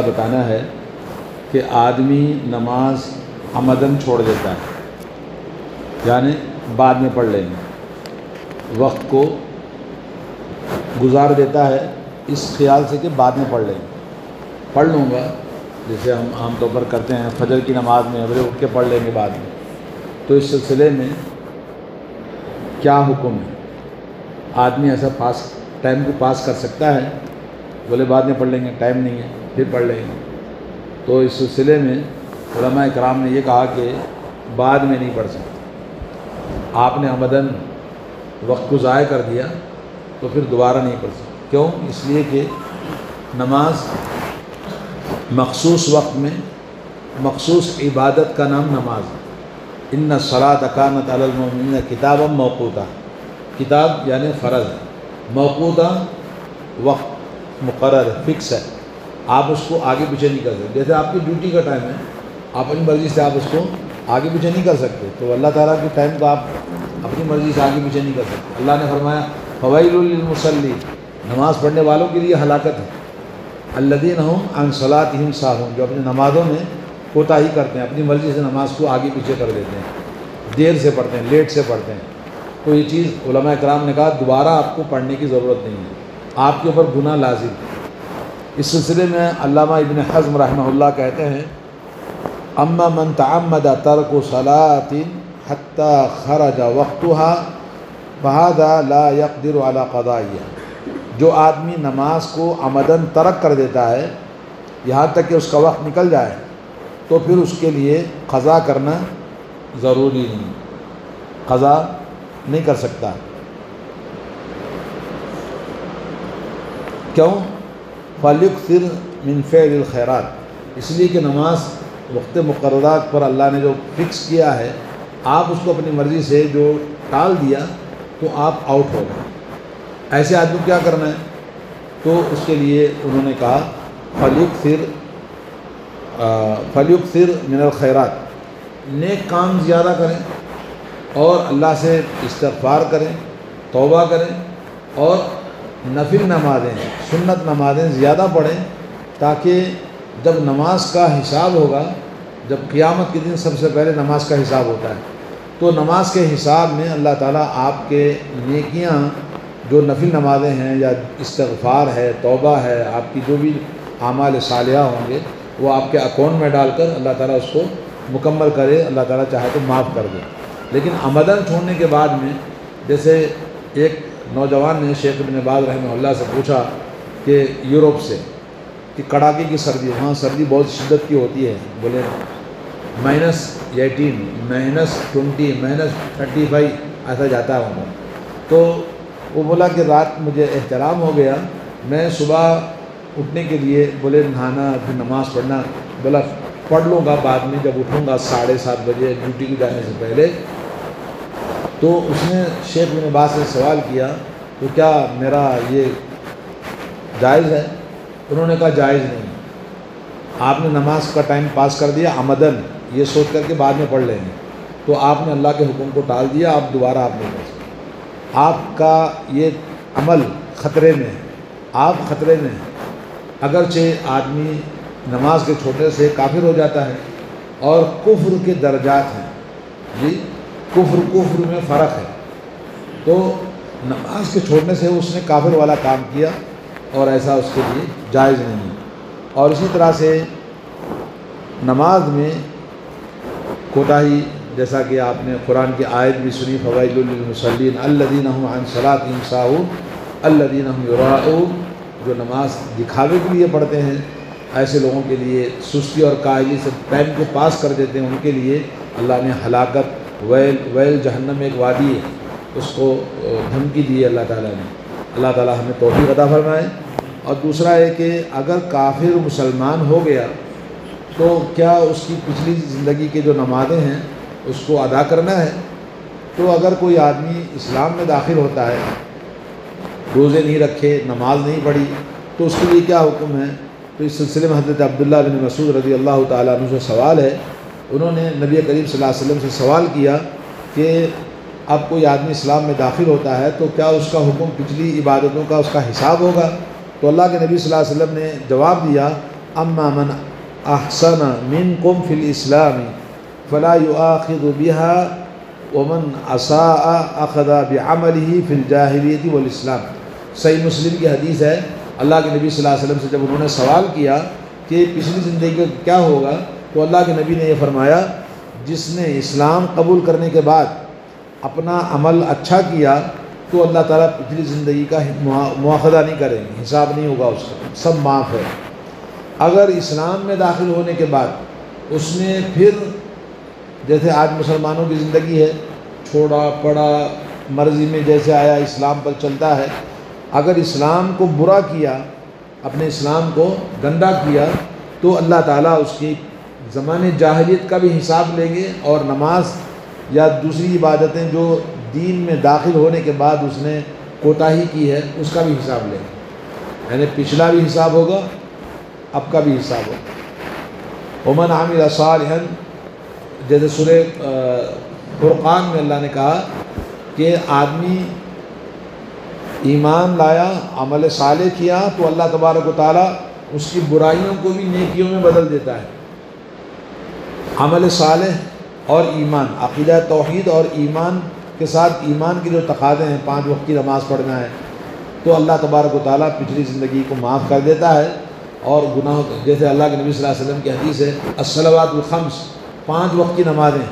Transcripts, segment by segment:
بتانا ہے کہ آدمی نماز عمدن چھوڑ دیتا ہے، یعنی بعد میں پڑھ لیں گے، وقت کو گزار دیتا ہے اس خیال سے کہ بعد میں پڑھ لیں گے، پڑھ لوں گا، جیسے ہم عام طور پر کرتے ہیں فجر کی نماز میں ابرے اٹھ کے پڑھ لیں گے بعد میں۔ تو اس سلسلے میں کیا حکم ہے؟ آدمی ایسا ٹائم کو پاس کر سکتا ہے؟ بولے بعد میں پڑھ لیں گے، ٹائم نہیں ہے پھر پڑھ لیں گے۔ تو اس سلسلے میں علماء کرام نے یہ کہا کہ بعد میں نہیں پڑھ سکتے، آپ نے عمدن وقت کو ضائع کر دیا تو پھر دوبارہ نہیں پڑھ سکتے۔ کیوں؟ اس لیے کہ نماز مخصوص وقت میں مخصوص عبادت کا نام نماز ہے۔ ان الصلاۃ کانت علی المؤمنین کتابا موقوتا، کتاب یعنی فرض ہے، موقوتا وقت مقرر ہے، فکس ہے، آپ اس کو آگے پیچھے نہیں کر سکتے۔ جیسے آپ کی ڈیوٹی کا ٹائم ہے، آپ اپنی مرضی سے آپ اس کو آگے پیچھے نہیں کر سکتے، تو اللہ تعالیٰ کے ٹائم کو آپ اپنی مرضی سے آگے پیچھے نہیں کر سکتے۔ اللہ نے فرمایا فویل للمصلین، نماز پڑھنے والوں کے لیے ہلاکت ہے، الذین هم عن صلاتهم ساہون، جو اپنی نمازوں میں کوتاہی کرتے ہیں، اپنی مرضی سے نماز کو آگے پیچھے کر دیتے ہیں، دیر سے پڑھتے ہیں، لیٹ سے پڑھتے ہیں۔ تو یہ چیز علماء کرام نے کہا دوبارہ آپ کو پڑھنے کی ضرورت نہیں ہے، آپ کے اوپر گناہ لازم ہے۔ اس سلسلے میں علامہ ابن حزم رحمہ اللہ کہتے ہیں اما من تعمد ترک صلاۃ حتی خرج وقتها فہذا لا يقدر على قضائها، جو آدمی نماز کو عمدن ترک کر دیتا ہے یہاں تک کہ اس کا وقت نکل جائے تو پھر اس کے لیے قضا کرنا ضروری نہیں، قضا نہیں کر سکتا۔ کیوں؟ فَلْيُكْثِرْ مِنْ فِعْلِ الْخَيْرَاتِ، اس لیے کہ نماز وقت مقررات پر اللہ نے جو فکس کیا ہے، آپ اس کو اپنی مرضی سے جو ٹال دیا تو آپ آؤٹ ہو گئے۔ ایسے آدمی کیا کرنا ہے؟ تو اس کے لیے انہوں نے کہا فَلْيُكْثِرْ مِنَ الْخَيْرَاتِ، نیک کام زیادہ کریں اور اللہ سے استغفار کریں، توبہ کریں، اور نفل نمازیں، سنت نمازیں زیادہ پڑھیں، تاکہ جب نماز کا حساب ہوگا، جب قیامت کے دن سب سے پہلے نماز کا حساب ہوتا ہے، تو نماز کے حساب میں اللہ تعالیٰ آپ کے نیکیاں جو نفل نمازیں ہیں یا استغفار ہے، توبہ ہے، آپ کی جو بھی اعمال صالحہ ہوں گے وہ آپ کے اکاؤنٹ میں ڈال کر اللہ تعالیٰ اس کو مکمل کرے، اللہ تعالیٰ چاہے تو معاف کر دے۔ لیکن عمدن چھوڑنے کے بعد میں، جیسے ایک نوجوان نے شیخ ابن باز رحمہ اللہ سے پوچھا کہ یورپ سے کہ کڑاکے کی سردی، وہاں سردی بہت شدت کی ہوتی ہے، بولے -18 -20 -35 ایسا جاتا ہے وہاں۔ تو وہ بولا کہ رات مجھے احترام ہو گیا، میں صبح اٹھنے کے لیے بولے نہانا پھر نماز پڑھنا، بولا پڑھ لوں گا بعد میں جب اٹھوں گا 7:30 بجے ڈیوٹی کو جانے سے پہلے۔ تو اس نے شیخ ابن باز سے سوال کیا تو کیا میرا یہ جائز ہے؟ انہوں نے کہا جائز نہیں، آپ نے نماز کا ٹائم پاس کر دیا عمدن، یہ سوچ کر کے بعد میں پڑھ لیں گے، تو آپ نے اللہ کے حکم کو ٹال دیا، آپ دوبارہ آپ نہیں پڑھ سکتے، آپ کا یہ عمل خطرے میں ہے، آپ خطرے میں ہیں۔ اگرچہ آدمی نماز کے چھوٹے سے کافر ہو جاتا ہے، اور کفر کے درجات ہیں، جی کفر میں فرق ہے، تو نماز کے چھوڑنے سے اس نے کافر والا کام کیا اور ایسا اس کے لیے جائز نہیں ہے۔ اور اسی طرح سے نماز میں کوتاہی، جیسا کہ آپ نے قرآن کی آیت بھی سنی فویل للمصلین الذین هم عن صلاتهم ساہون الذین هم یراؤون، جو نماز دکھاوے کے لیے پڑھتے ہیں، ایسے لوگوں کے لیے سستی اور کاہلی سے ٹائم کو پاس کر دیتے ہیں، ان کے لیے اللہ نے ہلاکت، ویل جہنم ایک وادی ہے، اس کو دھمکی دی ہے اللہ تعالیٰ نے۔ اللہ تعالیٰ ہمیں توفیق عطا فرمائے۔ اور دوسرا ہے کہ اگر کافر مسلمان ہو گیا تو کیا اس کی پچھلی زندگی کے جو نمازیں ہیں اس کو ادا کرنا ہے؟ تو اگر کوئی آدمی اسلام میں داخل ہوتا ہے، روزے نہیں رکھے، نماز نہیں پڑھی، تو اس کے لیے کیا حکم ہے؟ تو اس سلسلے میں حضرت عبداللہ بن مسعود رضی اللہ تعالیٰ عنہ سے سوال ہے، انہوں نے نبی کریم صلی اللہ علیہ وسلم سے سوال کیا کہ اب کوئی آدمی اسلام میں داخل ہوتا ہے تو کیا اس کا حکم پچھلی عبادتوں کا اس کا حساب ہوگا؟ تو اللہ کے نبی صلی اللہ علیہ وسلم نے جواب دیا اما من احسن منکم فی الاسلام فلا یؤاخذ بها ومن اساء اخذ بعمله فی الجاہلیۃ والاسلام۔ صحیح مسلم کی حدیث ہے، اللہ کے نبی صلی اللہ علیہ وسلم سے جب انہوں نے سوال کیا کہ پچھلی زندگی کا کیا ہوگا، تو اللہ کے نبی نے یہ فرمایا جس نے اسلام قبول کرنے کے بعد اپنا عمل اچھا کیا تو اللہ تعالیٰ پچھلی زندگی کا مواخذہ نہیں کریں گے، حساب نہیں ہوگا اس کا، سب معاف ہے۔ اگر اسلام میں داخل ہونے کے بعد اس نے پھر جیسے آج مسلمانوں کی زندگی ہے، چھوڑا پڑا مرضی میں جیسے آیا اسلام پر چلتا ہے، اگر اسلام کو برا کیا، اپنے اسلام کو گندا کیا، تو اللہ تعالیٰ اس کی زمانے جاہلیت کا بھی حساب لیں گے، اور نماز یا دوسری عبادتیں جو دین میں داخل ہونے کے بعد اس نے کوتاہی کی ہے اس کا بھی حساب لیں گے، یعنی پچھلا بھی حساب ہوگا، اب کا بھی حساب ہوگا۔ ومن عمل صالحا، جیسے سورہ فرقان میں اللہ نے کہا کہ آدمی ایمان لایا، عمل صالح کیا تو اللہ تبارک و تعالیٰ اس کی برائیوں کو بھی نیکیوں میں بدل دیتا ہے۔ عمل صالح اور ایمان، عقیدہ توحید اور ایمان کے ساتھ ایمان کے جو تقاضے ہیں، 5 وقت کی نماز پڑھنا ہے، تو اللہ تبارک و تعالیٰ پچھلی زندگی کو معاف کر دیتا ہے، اور گناہ جیسے اللہ کے نبی صلی اللہ علیہ وسلم کی حدیث ہے الصلوات الخمس، 5 وقت کی نمازیں،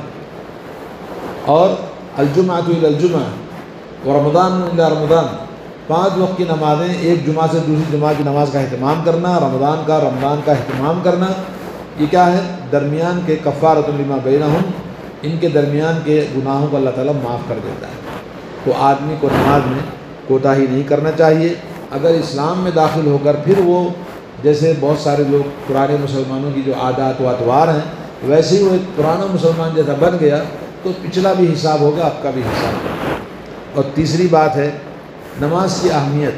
اور الجمعۃ الی الجمعہ ورمضان الی رمضان، 5 وقت کی نمازیں، ایک جمعہ سے دوسری جمعہ کی نماز کا اہتمام کرنا، رمضان کا اہتمام کرنا، یہ کیا ہے؟ درمیان کے کفارۃ لما بینہم، ان کے درمیان کے گناہوں کو اللہ تعالیٰ معاف کر دیتا ہے۔ تو آدمی کو نماز میں کوتاہی نہیں کرنا چاہیے۔ اگر اسلام میں داخل ہو کر پھر وہ جیسے بہت سارے لوگ پرانے مسلمانوں کی جو عادات و اطوار ہیں ویسے ہی وہ ایک پرانا مسلمان جیسا بن گیا تو پچھلا بھی حساب ہوگا، اب کا بھی حساب ہوگا۔ اور تیسری بات ہے نماز کی اہمیت۔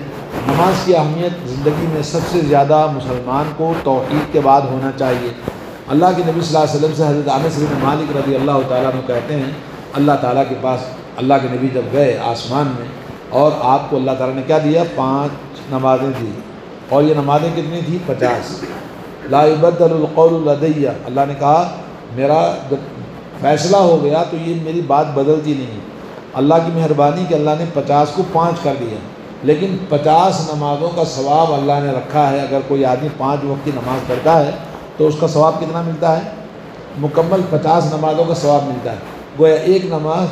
نماز کی اہمیت زندگی میں سب سے زیادہ مسلمان کو توحید کے بعد ہونا چاہیے۔ اللہ کے نبی صلی اللہ علیہ وسلم سے حضرت انس بن مالک رضی اللہ تعالیٰ عنہ کہتے ہیں اللہ تعالیٰ کے پاس اللہ کے نبی جب گئے آسمان میں، اور آپ کو اللہ تعالیٰ نے کیا دیا؟ 5 نمازیں دی، اور یہ نمازیں کتنی تھیں؟ 50۔ لا یبدل القول لدی، اللہ نے کہا میرا جب فیصلہ ہو گیا تو یہ میری بات بدلتی نہیں۔ اللہ کی مہربانی کہ اللہ نے 50 کو 5 کر دیا، لیکن 50 نمازوں کا ثواب اللہ نے رکھا ہے۔ اگر کوئی آدمی 5 وقت کی نماز پڑھتا ہے تو اس کا ثواب کتنا ملتا ہے؟ مکمل 50 نمازوں کا ثواب ملتا ہے، گویا ایک نماز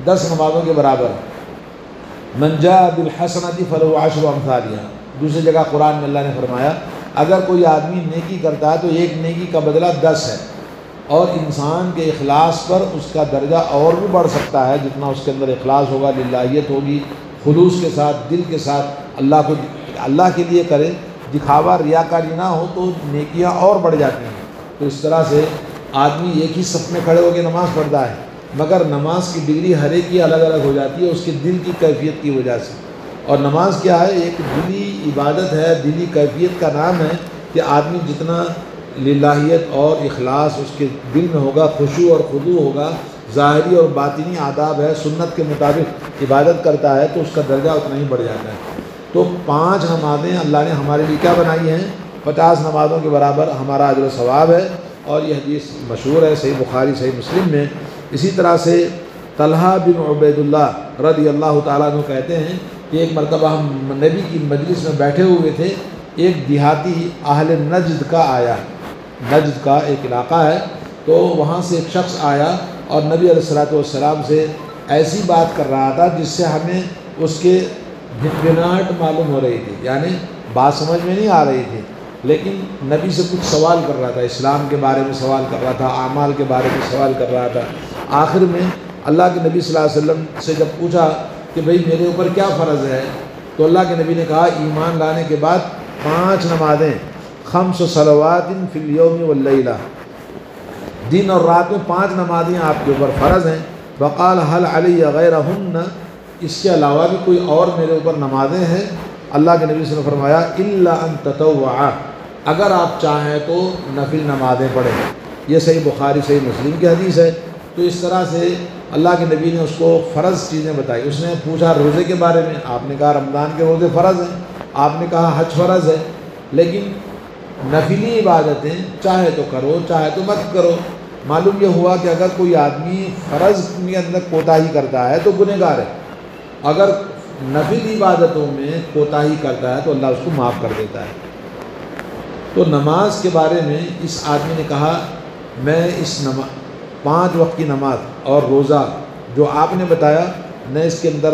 10 نمازوں کے برابر ہے۔ من جاء بالحسنۃ فلہ 10 امثالھا، دوسری جگہ قرآن میں اللہ نے فرمایا اگر کوئی آدمی نیکی کرتا ہے تو ایک نیکی کا بدلہ 10 ہے، اور انسان کے اخلاص پر اس کا درجہ اور بھی بڑھ سکتا ہے، جتنا اس کے اندر اخلاص ہوگا، للہیت ہوگی، خلوص کے ساتھ، دل کے ساتھ اللہ کے لیے کرے، دکھاوا ریاکاری نہ ہو تو نیکیاں اور بڑھ جاتی ہیں۔ تو اس طرح سے آدمی ایک ہی صف میں کھڑے ہو کے نماز پڑھتا ہے، مگر نماز کی ڈگری ہر ایک کی الگ الگ ہو جاتی ہے اس کے دل کی کیفیت کی وجہ سے۔ اور نماز کیا ہے؟ ایک دلی عبادت ہے، دلی کیفیت کا نام ہے کہ آدمی جتنا للہیت اور اخلاص اس کے دل میں ہوگا، خشوع اور خضوع ہوگا، ظاہری اور باطنی آداب ہے، سنت کے مطابق عبادت کرتا ہے تو اس کا درجہ اتنا ہی بڑھ جاتا ہے۔ تو 5 نمازیں اللہ نے ہمارے لیے کیا بنائی ہیں؟ 50 نمازوں کے برابر ہمارا اجر و ثواب ہے، اور یہ حدیث مشہور ہے صحیح بخاری صحیح مسلم میں۔ اسی طرح سے طلحہ بن عبید اللہ رضی اللہ تعالیٰ عنہ کہتے ہیں کہ ایک مرتبہ ہم نبی کی مجلس میں بیٹھے ہوئے تھے، ایک دیہاتی اہل نجد کا آیا، نجد کا ایک علاقہ ہے، تو وہاں سے ایک شخص آیا اور نبی علیہ الصلوۃ والسلام سے ایسی بات کر رہا تھا جس سے ہمیں اس کے بھنبھناہٹ معلوم ہو رہی تھی، یعنی بات سمجھ میں نہیں آ رہی تھی، لیکن نبی سے کچھ سوال کر رہا تھا، اسلام کے بارے میں سوال کر رہا تھا، اعمال کے بارے میں سوال کر رہا تھا۔ آخر میں اللہ کے نبی صلی اللہ علیہ وسلم سے جب پوچھا کہ بھئی میرے اوپر کیا فرض ہے، تو اللہ کے نبی نے کہا ایمان لانے کے بعد 5 نمازیں، 5 صلوات فی الیوم واللیلہ، دن اور رات میں 5 نمازیں آپ کے اوپر فرض ہیں۔ فقال هل علی غیرہن، اس کے علاوہ بھی کوئی اور میرے اوپر نمازیں ہیں؟ اللہ کے نبی صلی اللہ علیہ وسلم نے فرمایا الا ان تطوع، اگر آپ چاہیں تو نفل نمازیں پڑھیں۔ یہ صحیح بخاری صحیح مسلم کی حدیث ہے۔ تو اس طرح سے اللہ کے نبی نے اس کو فرض چیزیں بتائی۔ اس نے پوچھا روزے کے بارے میں، آپ نے کہا رمضان کے روزے فرض ہیں، آپ نے کہا حج فرض ہے، لیکن نفلی عبادتیں چاہے تو کرو چاہے تو مت کرو۔ معلوم یہ ہوا کہ اگر کوئی آدمی فرض کے اندر کوتاہی کرتا ہے تو گنہگار ہے، اگر نفل عبادتوں میں کوتاہی کرتا ہے تو اللہ اس کو معاف کر دیتا ہے۔ تو نماز کے بارے میں اس آدمی نے کہا میں اس 5 وقت کی نماز اور روزہ جو آپ نے بتایا نہ اس کے اندر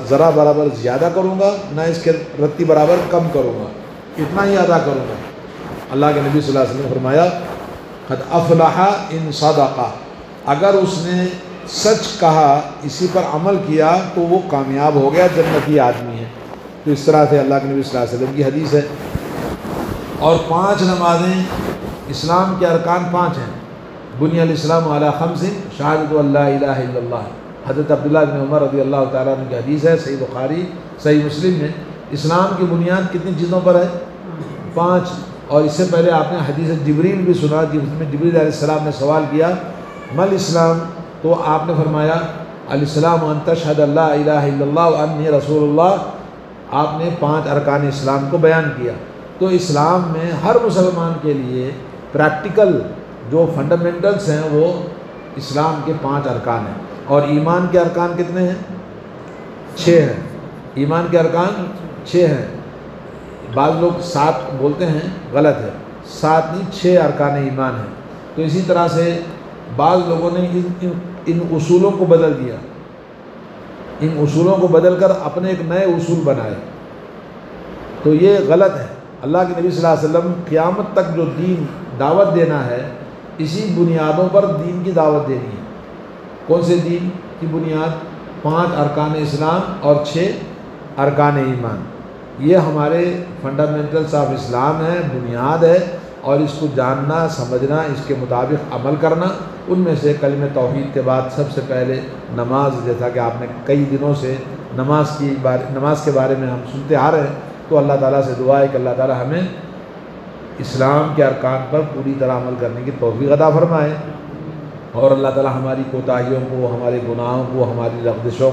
ذرا برابر زیادہ کروں گا نہ اس کے رتی برابر کم کروں گا، اتنا ہی ادا کروں گا۔ اللہ کے نبی صلی اللہ علیہ وسلم نے فرمایا قد افلح ان صدق، اگر اس نے سچ کہا اسی پر عمل کیا تو وہ کامیاب ہو گیا، جنتی آدمی ہے۔ تو اس طرح سے اللہ کے نبی صلی اللہ علیہ وسلم کی حدیث ہے۔ اور 5 نمازیں اسلام کے ارکان 5 ہیں۔ بنی الاسلام علی 5 شہادۃ ان لا الہ الا اللہ، حضرت عبداللہ بن عمر رضی اللہ تعالیٰ عنہ کی حدیث ہے، صحیح بخاری صحیح مسلم میں۔ اسلام کی بنیاد کتنی چیزوں پر ہے؟ 5۔ اور اس سے پہلے آپ نے حدیث جبریل بھی سنا جس میں جبریل علیہ السلام نے سوال کیا مل اسلام، تو آپ نے فرمایا الاسلام ان تشہد لا الہ الا اللہ وانی رسول اللہ۔ آپ نے 5 ارکان اسلام کو بیان کیا۔ تو اسلام میں ہر مسلمان کے لیے پریکٹیکل جو فنڈامنٹلز ہیں وہ اسلام کے 5 ارکان ہیں۔ اور ایمان کے ارکان کتنے ہیں؟ 6 ہیں۔ ایمان کے ارکان 6 ہیں۔ بعض لوگ 7 بولتے ہیں، غلط ہے، 7 نہیں 6 ارکان ایمان ہیں۔ تو اسی طرح سے بعض لوگوں نے ان اصولوں کو بدل دیا، ان اصولوں کو بدل کر اپنے ایک نئے اصول بنائے، تو یہ غلط ہے۔ اللہ کے نبی صلی اللہ علیہ وسلم قیامت تک جو دین دعوت دینا ہے اسی بنیادوں پر دین کی دعوت دینی ہے۔ کون سے دین کی بنیاد؟ 5 ارکان اسلام اور 6 ارکان ایمان۔ یہ ہمارے فنڈامنٹلز آف اسلام ہے، بنیاد ہے، اور اس کو جاننا سمجھنا اس کے مطابق عمل کرنا۔ ان میں سے کلمہ توحید کے بعد سب سے پہلے نماز، جیسا کہ آپ نے کئی دنوں سے نماز کے بارے میں ہم سنتے آ رہے ہیں، تو اللہ تعالیٰ سے دعا ہے کہ اللہ تعالیٰ ہمیں اسلام کے ارکان پر پوری طرح عمل کرنے کی توفیق عطا فرمائے، اور اللہ تعالیٰ ہماری کوتاہیوں کو، ہمارے گناہوں کو، ہماری لغزشوں